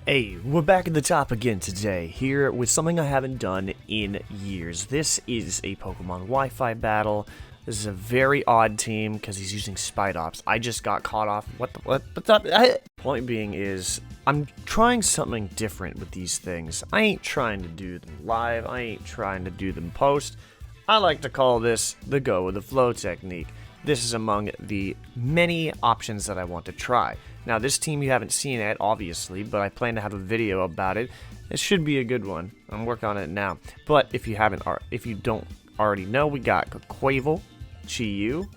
Hey, we're back at the top again today, here with something I haven't done in years. This is a Pokemon Wi-Fi battle. This is a very odd team because he's using Spite Ops. I just got caught off. What's up? Point being is, I'm trying something different with these things. I ain't trying to do them live. I ain't trying to do them post. I like to call this the go with the flow technique. This is among the many options that I want to try. Now, this team you haven't seen yet, obviously, but I plan to have a video about it. It should be a good one. I'm working on it now. But if you don't already know, we got Quavel, Chi-Yu,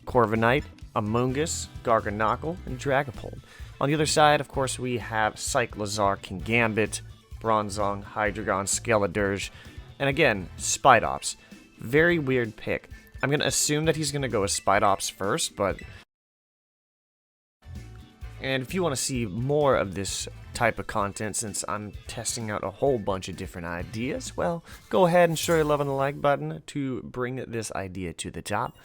Corviknight, Amoonguss, Garganacl, and Dragapult. On the other side, of course, we have Cyclizar, Kingambit, Bronzong, Hydreigon, Skeledirge, and again, Spite Ops. Very weird pick. I'm going to assume that he's going to go with Spite Ops first, but... And if you want to see more of this type of content, since I'm testing out a whole bunch of different ideas, well, go ahead and show your love on the like button to bring this idea to the top.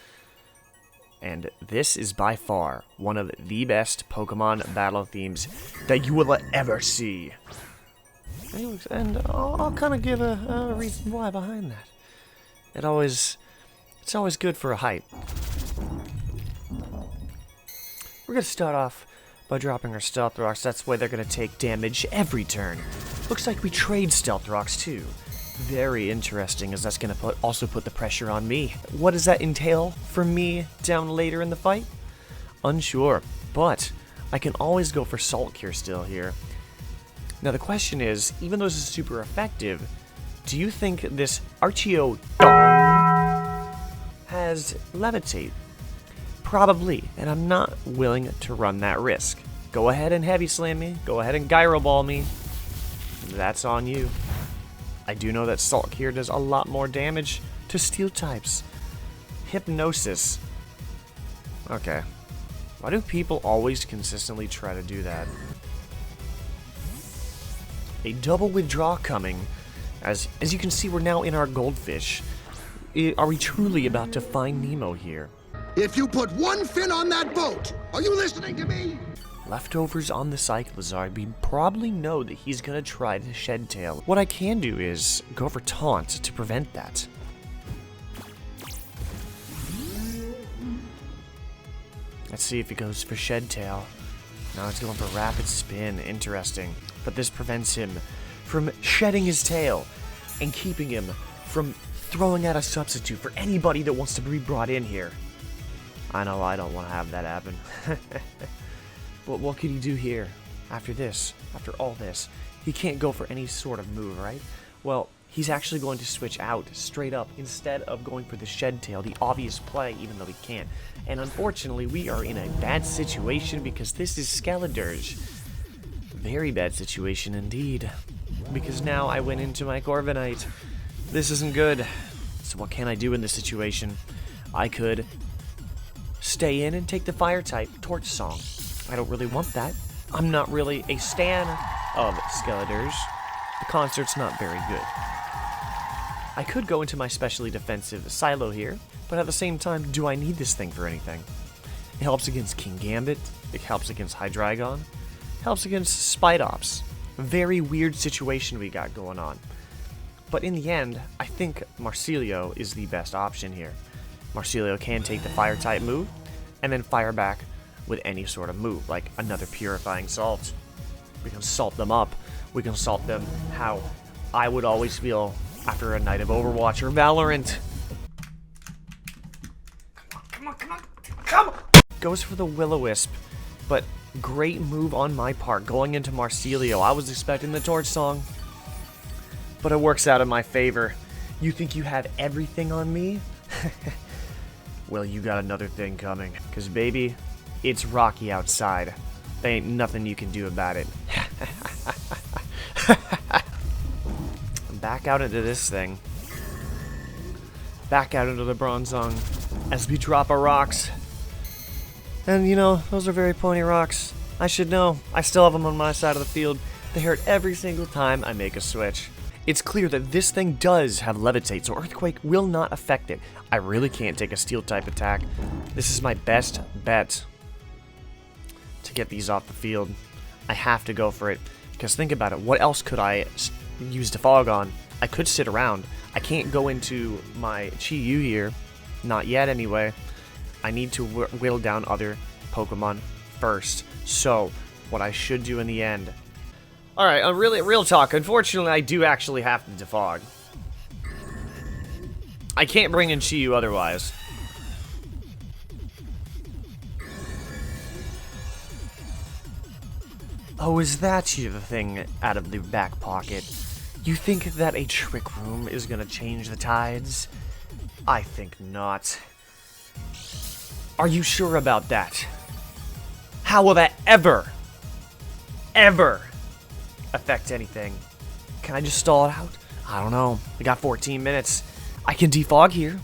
And this is by far one of the best Pokemon battle themes that you will ever see. And I'll kind of give a reason why behind that. It's always good for a hype. We're going to start off by dropping our Stealth Rocks. That's why they're going to take damage every turn. Looks like we trade Stealth Rocks too. Very interesting, as that's going to also put the pressure on me. What does that entail for me down later in the fight? Unsure, but I can always go for Salt Cure still here. Now the question is, even though this is super effective, do you think this Archeo has Levitate? Probably, and I'm not willing to run that risk. Go ahead and Heavy Slam me, go ahead and Gyro Ball me. That's on you. I do know that Salt Cure does a lot more damage to Steel types. Hypnosis. Okay. Why do people always consistently try to do that? A double withdraw coming. As you can see, we're now in our Goldfish. Are we truly about to find Nemo here? If you put one fin on that boat, are you listening to me? Leftovers on the Cyclizar, we probably know that he's gonna try to Shed Tail. What I can do is go for Taunt to prevent that. Let's see if he goes for Shed Tail. Now he's going for Rapid Spin. Interesting. But this prevents him from shedding his tail and keeping him from throwing out a substitute for anybody that wants to be brought in here. I know I don't want to have that happen. But what could he do here? After this, after all this, he can't go for any sort of move, right? Well, he's actually going to switch out straight up instead of going for the Shed Tail, the obvious play, even though he can't. And unfortunately, we are in a bad situation because this is Skeledirge. Very bad situation indeed. Because now I went into my Corviknight. This isn't good. So what can I do in this situation? I could stay in and take the Fire type, Torch Song. I don't really want that. I'm not really a stan of Skeledirge. The concert's not very good. I could go into my specially defensive Silo here, but at the same time, do I need this thing for anything? It helps against Kingambit, it helps against Hydreigon, helps against Spite Ops. Very weird situation we got going on. But in the end, I think Marcelio is the best option here. Marcelio can take the Fire type move, and then fire back with any sort of move, like another Purifying Salt. We can salt them up. We can salt them how I would always feel after a night of Overwatch or Valorant. Come on! Goes for the Will-O-Wisp, but great move on my part going into Marcelio. I was expecting the Torch Song, but it works out in my favor. You think you have everything on me? Well, you got another thing coming, because baby, it's rocky outside. There ain't nothing you can do about it. Back out into this thing. Back out into the Bronzong as we drop our rocks. And you know, those are very pointy rocks. I should know. I still have them on my side of the field. They hurt every single time I make a switch. It's clear that this thing does have Levitate, so Earthquake will not affect it. I really can't take a Steel-type attack. This is my best bet to get these off the field. I have to go for it. Because think about it, what else could I use Defog on? I could sit around. I can't go into my Chi-Yu here. Not yet, anyway. I need to whittle down other Pokemon first. So, what I should do in the end... Alright, real talk. Unfortunately, I do actually have to Defog. I can't bring in Chi-Yu otherwise. Oh, is that you, the thing out of the back pocket? You think that a trick room is gonna change the tides? I think not. Are you sure about that? How will that ever affect anything? Can I just stall it out? I don't know. I got 14 minutes. I can defog here.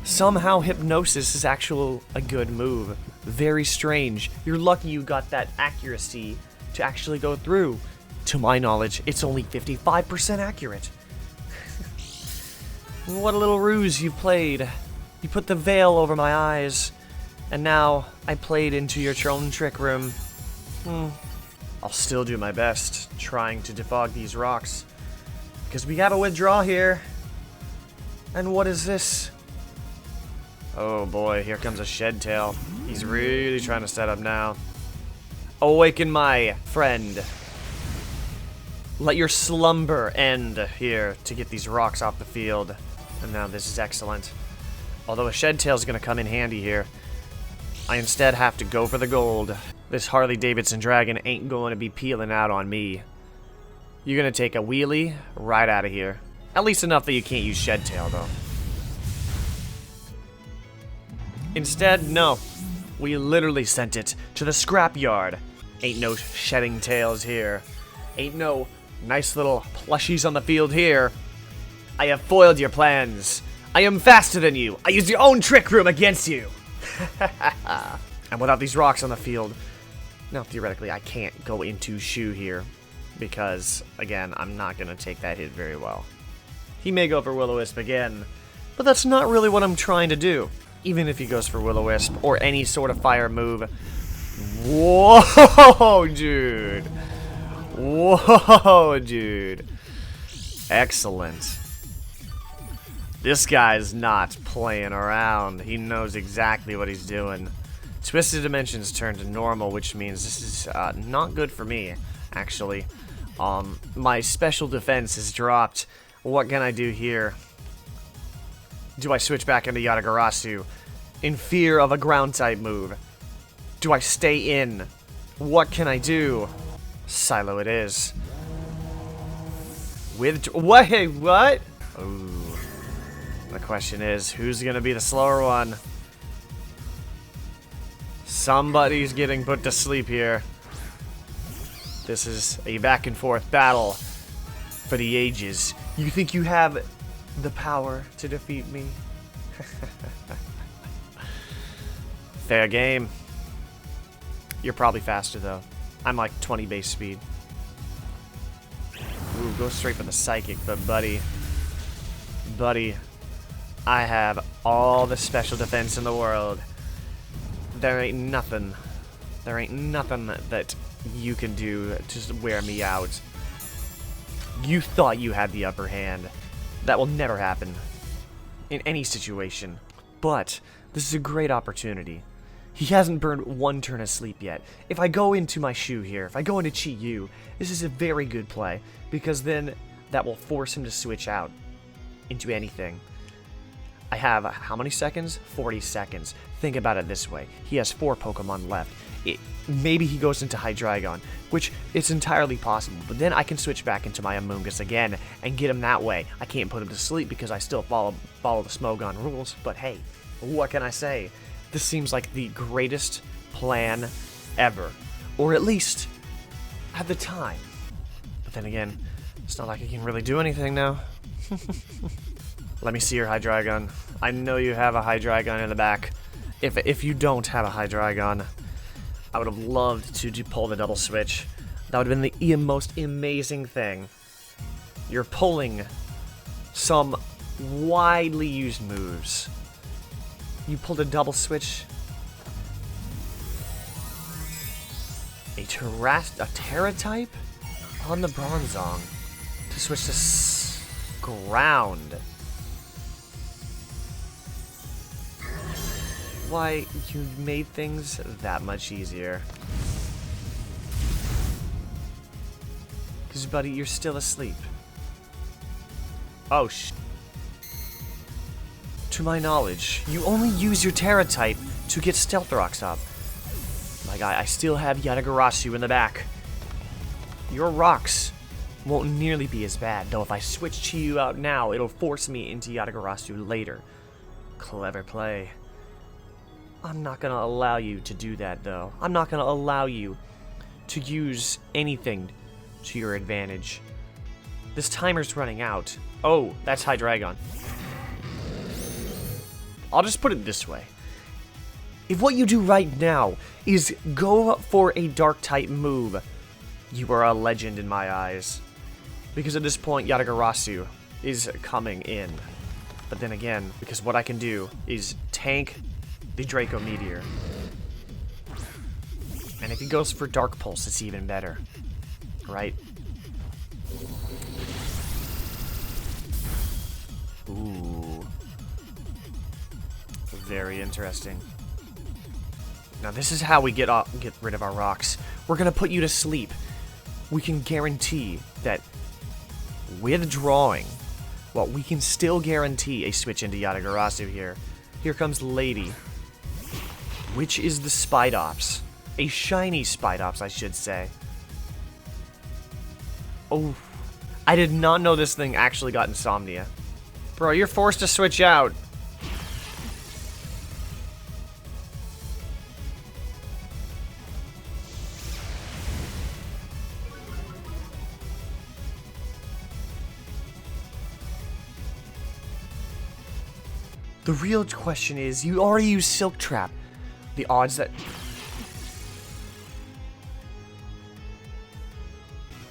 Somehow hypnosis is actually a good move. Very strange. You're lucky you got that accuracy to actually go through. To my knowledge, it's only 55% accurate. What a little ruse you played. You put the veil over my eyes, and now I played into your own trick room. I'll still do my best trying to defog these rocks, because we gotta withdraw here. And what is this? Oh boy, here comes a Shed Tail. He's really trying to set up now. Awaken, my friend. Let your slumber end here to get these rocks off the field. And now this is excellent. Although a Shed Tail is going to come in handy here, I instead have to go for the gold. This Harley-Davidson dragon ain't going to be peeling out on me. You're going to take a wheelie right out of here. At least enough that you can't use Shed Tail, though. Instead, no. We literally sent it to the scrapyard. Ain't no shedding tails here. Ain't no nice little plushies on the field here. I have foiled your plans. I am faster than you. I used your own trick room against you. And without these rocks on the field, now theoretically I can't go into Shu here. Because, again, I'm not going to take that hit very well. He may go for Will-O-Wisp again, but that's not really what I'm trying to do. Even if he goes for Will-O-Wisp or any sort of fire move. Whoa, dude. Whoa, dude. Excellent. This guy's not playing around. He knows exactly what he's doing. Twisted Dimensions turned to normal, which means this is not good for me, actually. My special defense is dropped. What can I do here? Do I switch back into Yatagarasu in fear of a ground-type move? Do I stay in? What can I do? Silo it is. With... Wait, what? Ooh. The question is, who's going to be the slower one? Somebody's getting put to sleep here. This is a back-and-forth battle for the ages. You think you have the power to defeat me? Fair game. You're probably faster, though. I'm like 20 base speed. Ooh, go straight for the Psychic, but buddy, I have all the special defense in the world. There ain't nothing that you can do to just wear me out. You thought you had the upper hand. That will never happen in any situation. But this is a great opportunity. He hasn't burned one turn of sleep yet. If I go into my Shu here, if I go into Chi-Yu, this is a very good play, because then that will force him to switch out into anything. I have, how many seconds? 40 seconds. Think about it this way. He has 4 Pokemon left. Maybe he goes into Hydreigon, which it's entirely possible, but then I can switch back into my Amoonguss again and get him that way. I can't put him to sleep because I still follow the Smogon rules, but hey, what can I say? This seems like the greatest plan ever, or at least at the time. But then again, it's not like I can really do anything now. Let me see your Hydreigon. I know you have a Hydreigon in the back. If you don't have a Hydreigon, I would have loved to pull the double switch. That would have been the most amazing thing. You're pulling some widely used moves. You pulled a double switch. A Terra type? on the Bronzong to switch to ground. Why, you made things that much easier. Because, buddy, you're still asleep. Oh, to my knowledge, you only use your Terra type to get Stealth Rocks up. My guy, I still have Yatagarasu in the back. Your rocks won't nearly be as bad, though if I switch Chiyu out now, it'll force me into Yatagarasu later. Clever play. I'm not gonna allow you to do that, though. I'm not gonna allow you to use anything to your advantage. This timer's running out. Oh, that's Hydreigon. I'll just put it this way. If what you do right now is go for a Dark-type move, you are a legend in my eyes. Because at this point, Yatagarasu is coming in. But then again, because what I can do is tank the Draco Meteor. And if he goes for Dark Pulse, it's even better. Right? Ooh. Very interesting. Now this is how we get rid of our rocks. We're gonna put you to sleep. We can guarantee that withdrawing, well, we can still guarantee a switch into Yatagarasu here. Here comes Lady, which is the Spidops. A shiny Spidops, I should say. Oh, I did not know this thing actually got Insomnia. Bro, you're forced to switch out. The real question is, you already used Silk Trap. The odds that...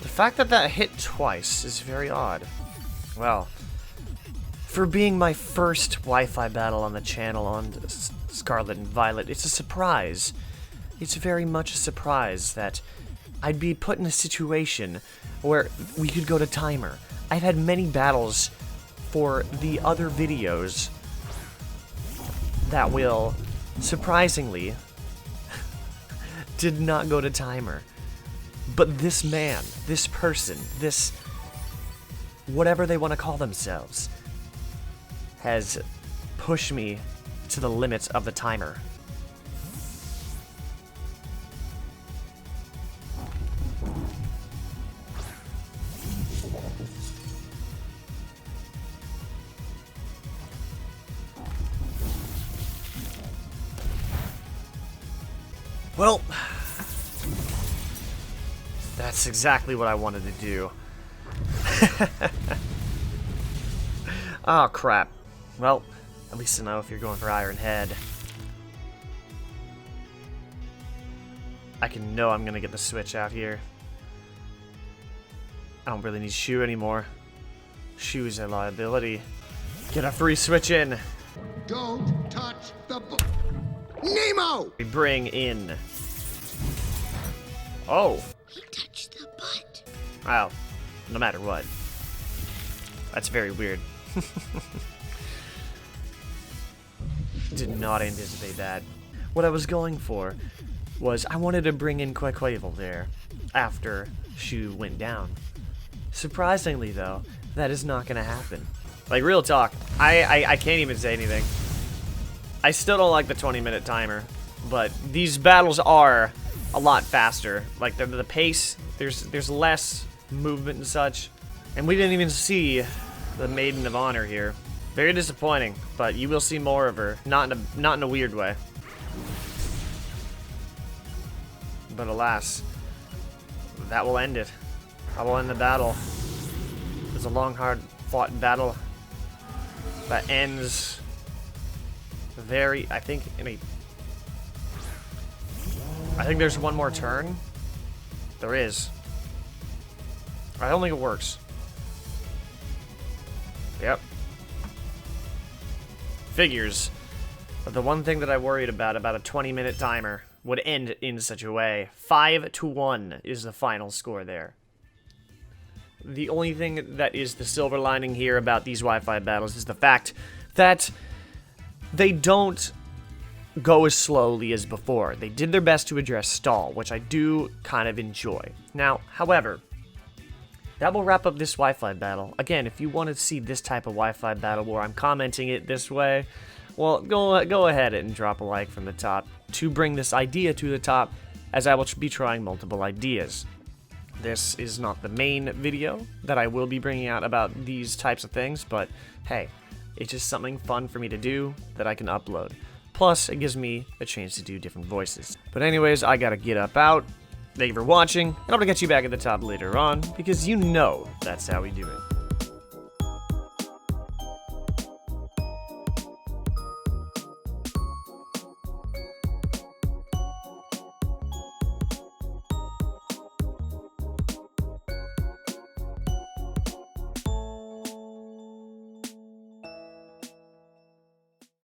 The fact that that hit twice is very odd. Well, for being my first Wi-Fi battle on the channel on Scarlet and Violet, it's a surprise. It's very much a surprise that I'd be put in a situation where we could go to timer. I've had many battles for the other videos that will, surprisingly, did not go to timer. But this man, this person, this whatever they want to call themselves, has pushed me to the limits of the timer. Well, that's exactly what I wanted to do. Oh, crap. Well, at least I know if you're going for Iron Head. I can know I'm going to get the switch out here. I don't really need Shu anymore. Shu is a liability. Get a free switch in. Don't touch the Nemo! We bring in... Oh. He touched the butt. Well, no matter what. That's very weird. Did not anticipate that. What I was going for was I wanted to bring in Quaquaval there after Shu went down. Surprisingly, though, that is not going to happen. Like, real talk, I can't even say anything. I still don't like the 20-minute timer, but these battles are a lot faster. Like, the pace, there's less movement and such. And we didn't even see the Maiden of Honor here. Very disappointing, but you will see more of her. Not in a weird way. But alas, that will end it. I will end the battle. It's a long, hard-fought battle that ends very, I think there's one more turn. There is. I don't think it works. Yep. Figures. But the one thing that I worried about a 20-minute timer would end in such a way. 5-1 is the final score there. The only thing that is the silver lining here about these Wi-Fi battles is the fact that they don't go as slowly as before. They did their best to address stall, which I do kind of enjoy. Now, however, that will wrap up this Wi-Fi battle. Again, if you want to see this type of Wi-Fi battle where I'm commenting it this way, well, go ahead and drop a like from the top to bring this idea to the top, as I will be trying multiple ideas. This is not the main video that I will be bringing out about these types of things, but hey, it's just something fun for me to do that I can upload. Plus, it gives me a chance to do different voices. But anyways, I gotta get up out. Thank you for watching, and I'm gonna catch you back at the top later on, because you know that's how we do it.